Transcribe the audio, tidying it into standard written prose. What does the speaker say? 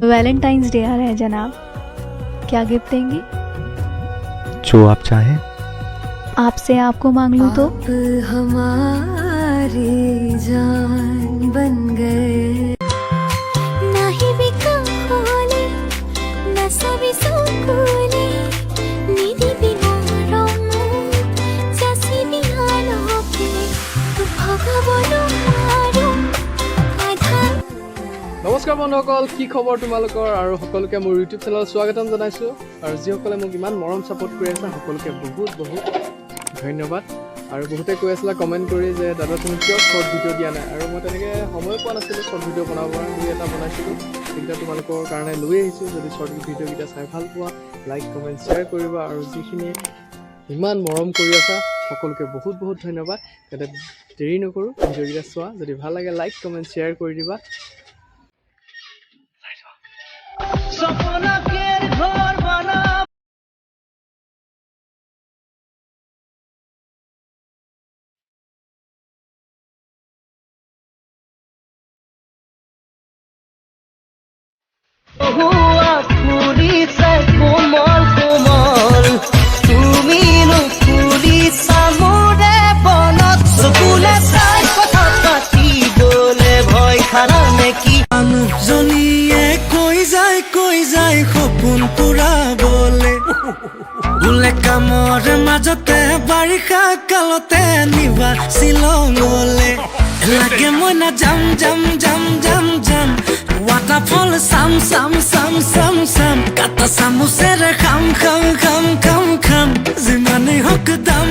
Valentine's day आ रहा है जनाब, क्या गिफ्ट देंगे? जो आप चाहें। आपसे आपको मांग लूं तो? आप हमारी जान बन गए नाही बिकाले ना सभी सुकूले निधि बिना रोमो जैसी बिहानो के तू भगवानो हारो आधार। নমস্কাৰ বন্ধুসকল, কি খবৰ তোমালোকৰ? আৰু সকলোকে মোৰ ইউটিউব চেনেলত স্বাগতম জনাইছোঁ। আৰু যিসকলে মোক ইমান মৰম ছাপোৰ্ট কৰি আছে সকলোকে বহুত বহুত ধন্যবাদ। আৰু বহুতে কৈ আছিলে কমেণ্ট কৰি যে দাদা তুমি কিয় শ্বৰ্ট ভিডিঅ' দিয়া নাই, আৰু মই তেনেকৈ সময় পোৱা নাছিলোঁ শ্বৰ্ট ভিডিঅ' বনাব পৰা। দুই এটা বনাইছিলোঁ, সেইকেইটা তোমালোকৰ কাৰণে লৈ আহিছোঁ। যদি শ্বৰ্ট ভিডিঅ'কেইটা চাই ভাল পোৱা, লাইক কমেণ্ট শ্বেয়াৰ কৰিবা। আৰু যিখিনি ইমান মৰম কৰি আছা সকলোকে বহুত বহুত ধন্যবাদ। যাতে দেৰি নকৰোঁ, ভিডিঅ'কেইটা চোৱা, যদি ভাল লাগে লাইক কমেণ্ট শ্বেয়াৰ কৰি দিবা। কোমল কোমল তুমি নুফুলিছা মোৰে বনত চকুলে চাই কথা পাতিবলে ভয় খালা নেকি? মানুহজনীয়ে কৈ যায় সপোন পুৰাবলে বোলে কামৰ মাজতে বাৰিষা কালতে নিবা শ্বিলঙলে লাগে মই না যাম ৱাটাৰফল চাম কাটা চামুচেৰে খাম যিমানেই হওক দাম